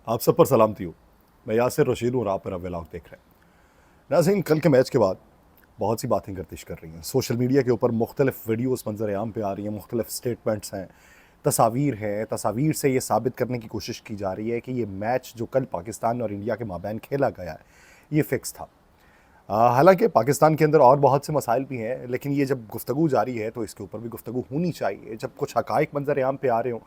आप सब पर सलामती हो। मैं यासिर रशीद हूँ और आप मेरा व्लॉग देख रहे हैं। नाज़रीन, कल के मैच के बाद बहुत सी बातें गर्दिश कर रही हैं। सोशल मीडिया के ऊपर मुख्तलिफ वीडियोस मंजर आम पे आ रही हैं, मुख्तलिफ स्टेटमेंट्स हैं, तस्वीर हैं। तस्वीर से ये साबित करने की कोशिश की जा रही है कि ये मैच जो कल पाकिस्तान और इंडिया के माबैन खेला गया है, ये फ़िक्स था। हालांकि पाकिस्तान के अंदर और बहुत से मसाइल भी हैं, लेकिन ये जब गुफ्तगू जारी है तो इसके ऊपर भी गुफ्तगू होनी चाहिए। जब कुछ हकाइक मंजर आम पे आ रहे हों,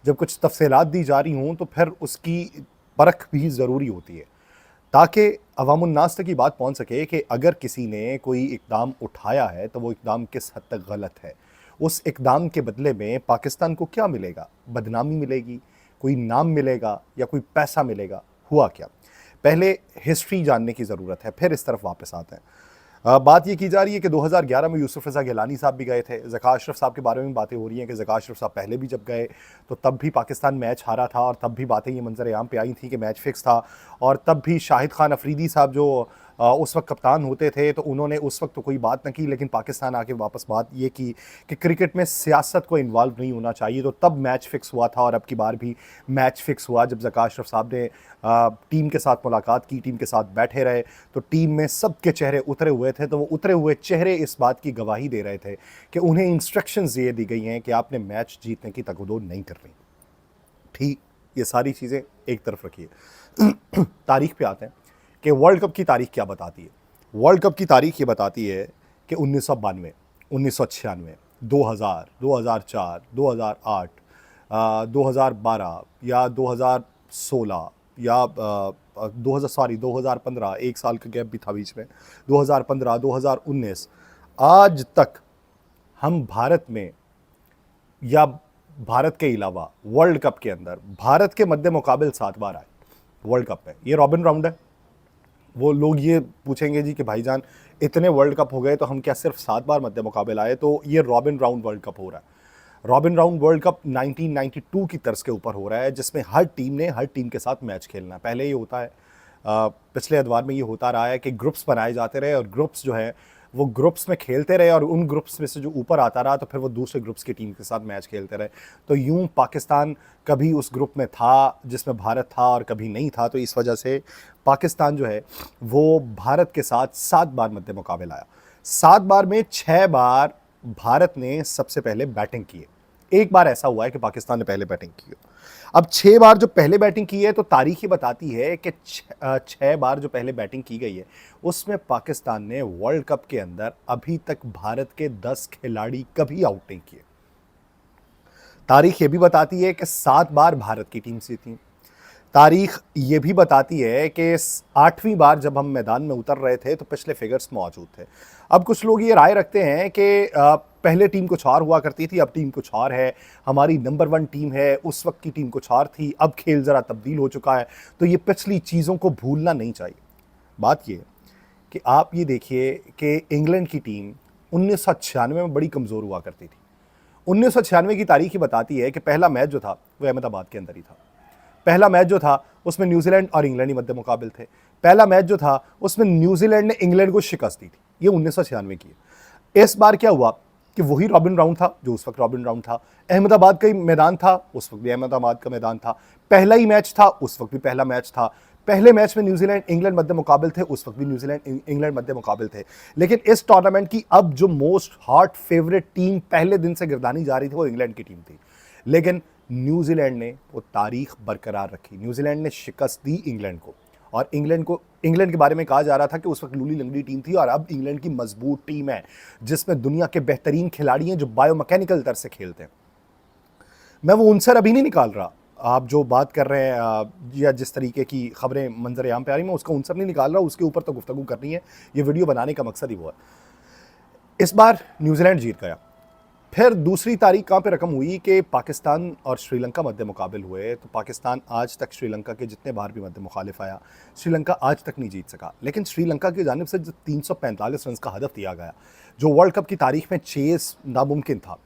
जब कुछ तफसीलात दी जा रही हों, तो फिर उसकी परख भी ज़रूरी होती है, ताकि अवामुन्नास तक ये बात पहुंच सके कि अगर किसी ने कोई इकदाम उठाया है तो वो इकदाम किस हद तक गलत है। उस इकदाम के बदले में पाकिस्तान को क्या मिलेगा? बदनामी मिलेगी, कोई नाम मिलेगा, या कोई पैसा मिलेगा? हुआ क्या? पहले हिस्ट्री जानने की ज़रूरत है, फिर इस तरफ वापस आते हैं। बात ये की जा रही है कि 2011 में यूसुफ रज़ा गिलानी साहब भी गए थे। ज़का अशरफ साहब के बारे में बातें हो रही हैं कि ज़का अशरफ साहब पहले भी जब गए तो तब भी पाकिस्तान मैच हारा था, और तब भी बातें ये मंजर आम पे आई थी कि मैच फिक्स था। और तब भी शाहिद खान अफरीदी साहब जो उस वक्त कप्तान होते थे, तो उन्होंने उस वक्त तो कोई बात न की, लेकिन पाकिस्तान आके वापस बात ये की कि क्रिकेट में सियासत को इन्वॉल्व नहीं होना चाहिए। तो तब मैच फिक्स हुआ था, और अब की बार भी मैच फिक्स हुआ जब ज़का अशरफ साहब ने टीम के साथ मुलाकात की, टीम के साथ बैठे रहे, तो टीम में सबके चेहरे उतरे हुए थे। तो वो उतरे हुए चेहरे इस बात की गवाही दे रहे थे कि उन्हें इंस्ट्रक्शंस ये दी गई हैं कि आपने मैच जीतने की तगदो नहीं करनी। ठीक, ये सारी चीज़ें एक तरफ रखिए। तारीख पे आते हैं कि वर्ल्ड कप की तारीख क्या बताती है। वर्ल्ड कप की तारीख ये बताती है कि 1992, 1996, 2000, 2004, 2008, 2012 या 2016 या 2000, सॉरी 2015, एक साल का गैप भी था बीच में, 2015, 2019, आज तक हम भारत में या भारत के अलावा वर्ल्ड कप के अंदर भारत के मद्दे मुकाबिल 7 बार आए वर्ल्ड कप में। ये रॉबिन राउंड है। वो लोग ये पूछेंगे जी कि भाईजान इतने वर्ल्ड कप हो गए तो हम क्या सिर्फ 7 बार मद्दे मुकाबिल आए? तो ये रॉबिन राउंड वर्ल्ड कप हो रहा है। रॉबिन राउंड वर्ल्ड कप 1992 की तर्ज के ऊपर हो रहा है, जिसमें हर टीम ने हर टीम के साथ मैच खेलना है। पहले ये होता है, पिछले अदवार में ये होता रहा है कि ग्रुप्स बनाए जाते रहे, और ग्रुप्स जो है वो ग्रुप्स में खेलते रहे, और उन ग्रुप्स में से जो ऊपर आता रहा तो फिर वो दूसरे ग्रुप्स की टीम के साथ मैच खेलते रहे। तो यूं पाकिस्तान कभी उस ग्रुप में था जिसमें भारत था, और कभी नहीं था। तो इस वजह से पाकिस्तान जो है वो भारत के साथ 7 बार मद्दे मुकाबले आया। 7 बार में 6 बार भारत ने सबसे पहले बैटिंग की है। एक बार ऐसा हुआ है कि पाकिस्तान ने पहले बैटिंग की हो। अब 6 बार जो पहले बैटिंग की है, तो तारीख ही बताती है कि 6 बार जो पहले बैटिंग की गई है, उसमें पाकिस्तान ने वर्ल्ड कप के अंदर अभी तक भारत के 10 खिलाड़ी कभी आउट नहीं किए। तारीख ये भी बताती है कि 7 बार भारत की टीम जीती। तारीख ये भी बताती है कि 8वीं बार जब हम मैदान में उतर रहे थे तो पिछले फिगर्स मौजूद थे। अब कुछ लोग ये राय रखते हैं कि पहले टीम कुछ और हुआ करती थी, अब टीम कुछ और है, हमारी नंबर 1 टीम है, उस वक्त की टीम कुछ और थी, अब खेल ज़रा तब्दील हो चुका है। तो ये पिछली चीज़ों को भूलना नहीं चाहिए। बात ये कि आप ये देखिए कि इंग्लैंड की टीम 1996 में बड़ी कमज़ोर हुआ करती थी। 1996 की तारीख ही बताती है कि पहला मैच जो था वो अहमदाबाद के अंदर ही था। पहला मैच जो था उसमें न्यूजीलैंड और इंग्लैंड ही मद्दे मुकाबिल थे। पहला मैच जो था उसमें न्यूजीलैंड ने इंग्लैंड को शिकस्त दी थी। ये 1996 की है। इस बार क्या हुआ कि वही रॉबिन राउंड था जो उस वक्त रॉबिन राउंड था। अहमदाबाद का ही मैदान था, उस वक्त भी अहमदाबाद का मैदान था। पहला ही मैच था, उस वक्त भी पहला मैच था। पहले मैच में न्यूजीलैंड इंग्लैंड मध्य मुकाबिल थे, उस वक्त भी न्यूजीलैंड इंग्लैंड मध्य मुकाबिल थे। लेकिन इस टूर्नामेंट की अब जो मोस्ट हॉट फेवरेट टीम पहले दिन से गिरदानी जा रही थी वो इंग्लैंड की टीम थी। लेकिन न्यूजीलैंड ने वो तारीख बरकरार रखी। न्यूजीलैंड ने शिकस्त दी इंग्लैंड को, और इंग्लैंड के बारे में कहा जा रहा था कि उस वक्त लूली लंगड़ी टीम थी, और अब इंग्लैंड की मजबूत टीम है जिसमें दुनिया के बेहतरीन खिलाड़ी हैं जो बायोमैकेनिकल तरह से खेलते हैं। मैं वो उनसर अभी नहीं निकाल रहा, आप जो बात कर रहे हैं या जिस तरीके की खबरें मंजर आम पे आ रही, मैं उसका उनसर नहीं निकाल रहा, उसके ऊपर तो गुफ्तगू करनी है। ये वीडियो बनाने का मकसद ही वो है। इस बार न्यूजीलैंड जीत गया। फिर दूसरी तारीख कहाँ पे रकम हुई कि पाकिस्तान और श्रीलंका मध्य मुकाबिल हुए। तो पाकिस्तान आज तक श्रीलंका के जितने बार भी मध्य मुखालिफ आया, श्रीलंका आज तक नहीं जीत सका। लेकिन श्रीलंका की जानिब से जो 345 रन का हदफ दिया गया, जो वर्ल्ड कप की तारीख में चेस नामुमकिन था,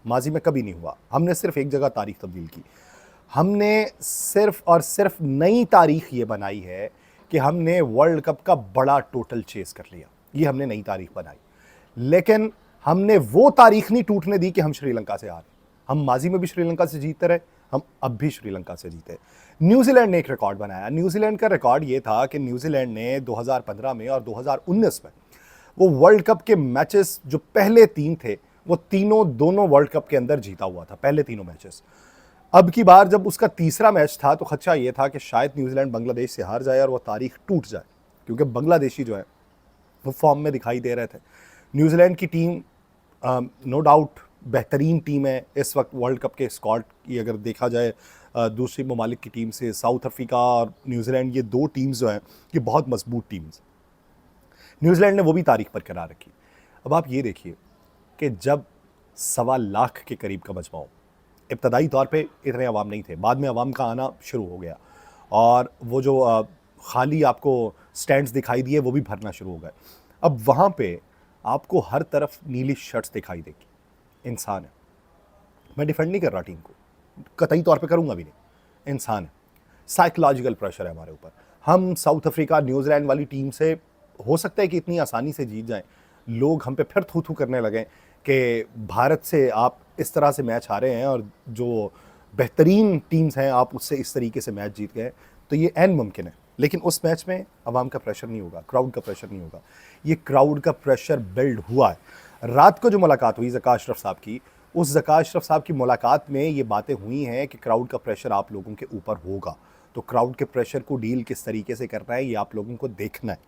माजी में कभी नहीं हुआ। हमने सिर्फ एक जगह तारीख तब्दील की। हमने सिर्फ और सिर्फ नई तारीख ये बनाई है कि हमने वर्ल्ड कप का बड़ा टोटल चेस कर लिया। ये हमने नई तारीख बनाई। लेकिन हमने वो तारीख नहीं टूटने दी कि हम श्रीलंका से हारे। हम माजी में भी श्रीलंका से जीतते रहे, हम अब भी श्रीलंका से जीते। न्यूजीलैंड ने एक रिकॉर्ड बनाया। न्यूजीलैंड का रिकॉर्ड ये था कि न्यूजीलैंड ने 2015 में और 2019 में वो वर्ल्ड कप के मैचेस जो पहले तीन थे वो तीनों दोनों वर्ल्ड कप के अंदर जीता हुआ था, पहले तीनों मैचेस। अब की बार जब उसका तीसरा मैच था तो खदशा ये था कि शायद न्यूजीलैंड बांग्लादेश से हार जाए और वो तारीख टूट जाए, क्योंकि बांग्लादेशी जो है वो फॉर्म में दिखाई दे रहे थे। न्यूजीलैंड की टीम नो डाउट बेहतरीन टीम है इस वक्त वर्ल्ड कप के स्क्वाड की अगर देखा जाए दूसरी ममालिक की टीम से। साउथ अफ्रीका और न्यूजीलैंड ये दो टीम्स जो हैं ये बहुत मजबूत टीम्स। न्यूजीलैंड ने वो भी तारीख बरकरार रखी। अब आप ये देखिए कि जब 1.25 लाख के करीब का मजमा हो, इब्तदाई तौर पे इतने अवाम नहीं थे, बाद में अवाम का आना शुरू हो गया और वो जो खाली आपको स्टैंड्स दिखाई दिए वो भी भरना शुरू हो गए। अब वहाँ पे आपको हर तरफ नीली शर्ट्स दिखाई देगी। इंसान है, मैं डिफेंड नहीं कर रहा टीम को, कतई तौर पे करूँगा भी नहीं, इंसान है। साइकोलॉजिकल प्रेशर है हमारे ऊपर। हम साउथ अफ्रीका न्यूजीलैंड वाली टीम से हो सकता है कि इतनी आसानी से जीत जाएं, लोग हम पे फिर थू थू करने लगें कि भारत से आप इस तरह से मैच हारे हैं और जो बेहतरीन टीम्स हैं आप उससे इस तरीके से मैच जीत गए, तो ये ऐन मुमकिन है। लेकिन उस मैच में अवाम का प्रेशर नहीं होगा, क्राउड का प्रेशर नहीं होगा। ये क्राउड का प्रेशर बिल्ड हुआ है। रात को जो मुलाकात हुई ज़का अशरफ साहब की, उस ज़का अशरफ साहब की मुलाकात में ये बातें हुई हैं कि क्राउड का प्रेशर आप लोगों के ऊपर होगा, तो क्राउड के प्रेशर को डील किस तरीके से करना है ये आप लोगों को देखना है।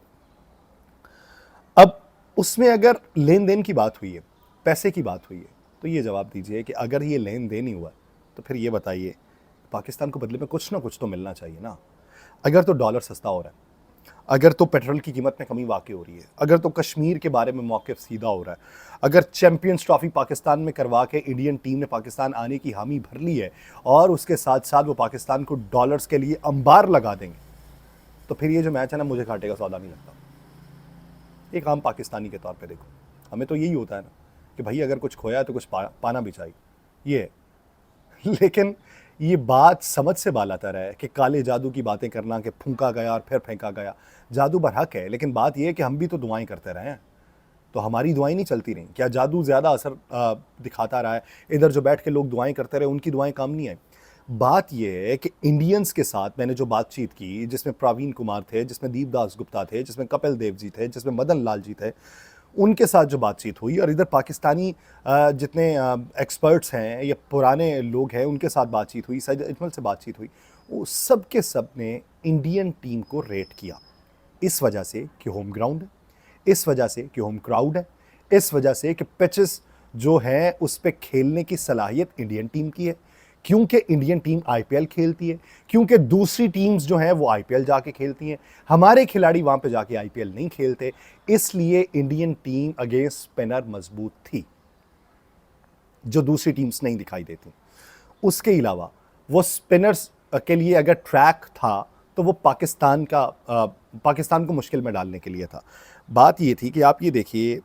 अब उसमें अगर लेन देन की बात हुई है, पैसे की बात हुई है, तो ये जवाब दीजिए कि अगर ये लेन देन ही हुआ तो फिर ये बताइए पाकिस्तान को बदले में कुछ ना कुछ तो मिलना चाहिए ना। अगर तो डॉलर सस्ता हो रहा है, अगर तो पेट्रोल की कीमत में कमी वाक़ई हो रही है, अगर तो कश्मीर के बारे में मौक़िफ़ सीधा हो रहा है, अगर चैंपियंस ट्रॉफी पाकिस्तान में करवा के इंडियन टीम ने पाकिस्तान आने की हामी भर ली है और उसके साथ साथ वो पाकिस्तान को डॉलर्स के लिए अंबार लगा देंगे, तो फिर ये जो मैच है ना मुझे घाटे का सौदा नहीं लगता। एक आम पाकिस्तानी के तौर पे देखो, हमें तो यही होता है ना कि भाई अगर कुछ खोया है तो कुछ पाना भी चाहिए, ये है। लेकिन ये बात समझ से बालातर है कि काले जादू की बातें करना कि फूंका गया और फिर फेंका गया। जादू बरहक है, लेकिन बात यह है कि हम भी तो दुआएं करते रहे हैं, तो हमारी दुआएं नहीं चलती रहीं क्या? जादू ज़्यादा असर दिखाता रहा है? इधर जो बैठ के लोग दुआएं करते रहे उनकी दुआएं काम नहीं आई। बात यह है कि इंडियंस के साथ मैंने जो बातचीत की, जिसमें प्रवीण कुमार थे, जिसमें दीपदास गुप्ता थे, जिसमें कपिल देव जी थे, जिसमें मदन लाल जी थे, उनके साथ जो बातचीत हुई और इधर पाकिस्तानी जितने एक्सपर्ट्स हैं या पुराने लोग हैं उनके साथ बातचीत हुई, सैयद अजमल से बातचीत हुई, वो सब के सब ने इंडियन टीम को रेट किया। इस वजह से कि होम ग्राउंड है, इस वजह से कि होम क्राउड है, इस वजह से कि पिचेस जो हैं उस पर खेलने की सलाहियत इंडियन टीम की है, क्योंकि इंडियन टीम आईपीएल खेलती है, क्योंकि दूसरी टीम्स जो हैं वो आईपीएल जाके खेलती हैं, हमारे खिलाड़ी वहाँ पे जाके आईपीएल नहीं खेलते, इसलिए इंडियन टीम अगेंस्ट स्पिनर मजबूत थी जो दूसरी टीम्स नहीं दिखाई देती। उसके अलावा वो स्पिनर्स के लिए अगर ट्रैक था तो वो पाकिस्तान को मुश्किल में डालने के लिए था। बात ये थी कि आप ये देखिए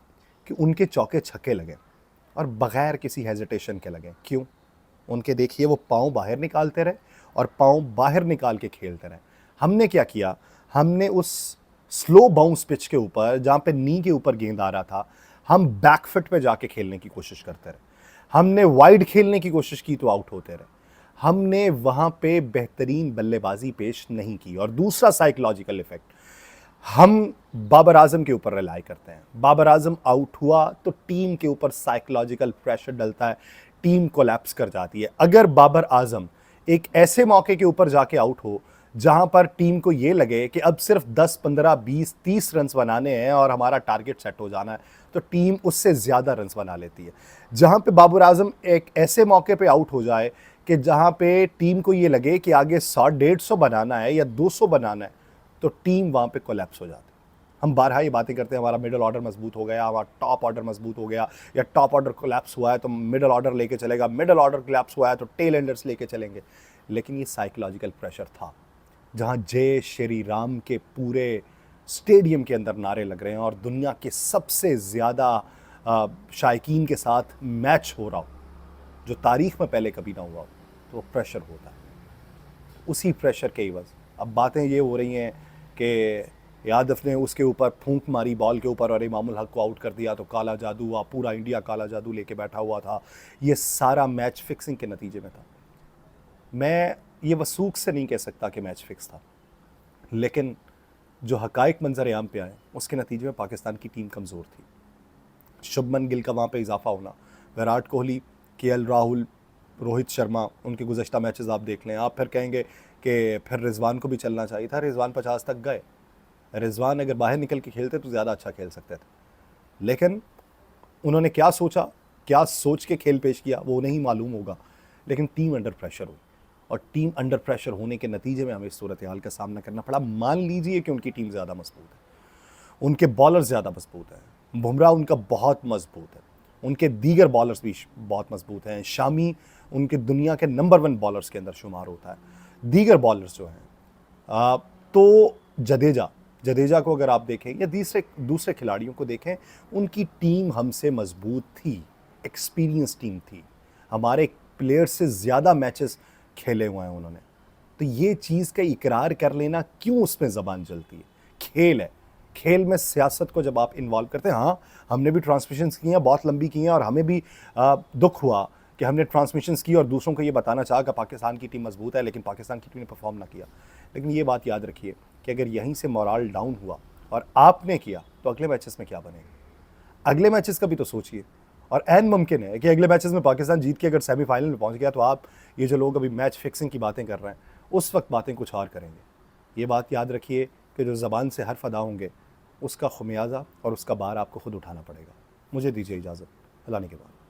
कि उनके चौके छक्के लगे और बग़ैर किसी हेजिटेशन के लगे। क्यों? उनके देखिए वो पाँव बाहर निकालते रहे और पाँव बाहर निकाल के खेलते रहे। हमने क्या किया? हमने उस स्लो बाउंस पिच के ऊपर जहाँ पे नी के ऊपर गेंद आ रहा था, हम बैकफुट पे जाके खेलने की कोशिश करते रहे। हमने वाइड खेलने की कोशिश की तो आउट होते रहे। हमने वहाँ पे बेहतरीन बल्लेबाजी पेश नहीं की। और दूसरा साइकोलॉजिकल इफेक्ट, हम बाबर आजम के ऊपर रिलाई करते हैं। बाबर आजम आउट हुआ तो टीम के ऊपर साइकोलॉजिकल प्रेशर डलता है, टीम कोलैप्स कर जाती है। अगर बाबर आजम एक ऐसे मौके के ऊपर जाके आउट हो जहां पर टीम को ये लगे कि अब सिर्फ 10, 15, 20, 30 रन्स बनाने हैं और हमारा टारगेट सेट हो जाना है, तो टीम उससे ज़्यादा रन्स बना लेती है। जहां पे बाबर आजम एक ऐसे मौके पे आउट हो जाए कि जहां पे टीम को ये लगे कि आगे 100, 150 बनाना है या 200 बनाना है, तो टीम वहाँ पे कोलैप्स हो जाती है। हम बारहा ये बातें करते हैं हमारा मिडिल ऑर्डर मजबूत हो गया, हमारा टॉप ऑर्डर मजबूत हो गया, या टॉप ऑर्डर कोलैप्स हुआ है तो मिडिल ऑर्डर लेके चलेगा, मिडिल ऑर्डर कोलैप्स हुआ है तो टेल एंडर्स लेके चलेंगे। लेकिन ये साइकोलॉजिकल प्रेशर था, जहाँ जय श्री राम के पूरे स्टेडियम के अंदर नारे लग रहे हैं और दुनिया के सबसे ज़्यादा शायकीन के साथ मैच हो रहा हो जो तारीख़ में पहले कभी ना हुआ हो, तो वो प्रेशर होता है। उसी प्रेशर के एवज़ अब बातें ये हो रही हैं कि यादव ने उसके ऊपर फूंक मारी बॉल के ऊपर और इमामुल हक को आउट कर दिया तो काला जादू हुआ, पूरा इंडिया काला जादू लेके बैठा हुआ था। ये सारा मैच फिक्सिंग के नतीजे में था। मैं ये वसूख से नहीं कह सकता कि मैच फिक्स था, लेकिन जो हकाइक मंजर आम पे आए उसके नतीजे में पाकिस्तान की टीम कमज़ोर थी। शुभमन गिल का वहाँ पे इजाफा होना, विराट कोहली, केएल राहुल, रोहित शर्मा, उनके गुज़श्ता मैचेस आप देख लें। आप फिर कहेंगे कि फिर रिजवान को भी चलना चाहिए था, रिजवान 50 तक गए। रिजवान अगर बाहर निकल के खेलते तो ज़्यादा अच्छा खेल सकते थे, लेकिन उन्होंने क्या सोचा, क्या सोच के खेल पेश किया वो नहीं मालूम होगा, लेकिन टीम अंडर प्रेशर हुई और टीम अंडर प्रेशर होने के नतीजे में हमें इस सूरत हाल का सामना करना पड़ा। मान लीजिए कि उनकी टीम ज़्यादा मजबूत है, उनके बॉलर ज़्यादा मजबूत हैं, बुमराह उनका बहुत मजबूत है, उनके दीगर बॉलर्स भी बहुत मजबूत हैं। शामी उनके दुनिया के नंबर 1 बॉलर्स के अंदर शुमार होता है। दीगर बॉलर्स जो हैं तो जडेजा को अगर आप देखें या दूसरे खिलाड़ियों को देखें, उनकी टीम हमसे मजबूत थी, एक्सपीरियंस टीम थी, हमारे प्लेयर्स से ज़्यादा मैचेस खेले हुए हैं उन्होंने। तो ये चीज़ का इकरार कर लेना, क्यों उसमें ज़बान जलती है? खेल है, खेल में सियासत को जब आप इन्वॉल्व करते हैं, हाँ हमने भी ट्रांसमिशंस की हैं, बहुत लंबी की हैं, और हमें भी दुख हुआ कि हमने ट्रांसमिशंस की और दूसरों को ये बताना चाहा कि पाकिस्तान की टीम मजबूत है, लेकिन पाकिस्तान की टीम ने परफॉर्म ना किया। लेकिन ये बात याद रखिए कि अगर यहीं से मोराल डाउन हुआ और आपने किया तो अगले मैचेस में क्या बनेगा? अगले मैचेस का भी तो सोचिए। और ऐन मुमकिन है कि अगले मैचेस में पाकिस्तान जीत के अगर सेमीफाइनल में पहुंच गया तो आप, ये जो लोग अभी मैच फिक्सिंग की बातें कर रहे हैं, उस वक्त बातें कुछ और करेंगे। ये बात याद रखिए कि जो ज़बान से हर्फ अदा होंगे उसका खुमियाजा और उसका बार आपको खुद उठाना पड़ेगा। मुझे दीजिए इजाज़त, अल्लाह ने के बाद।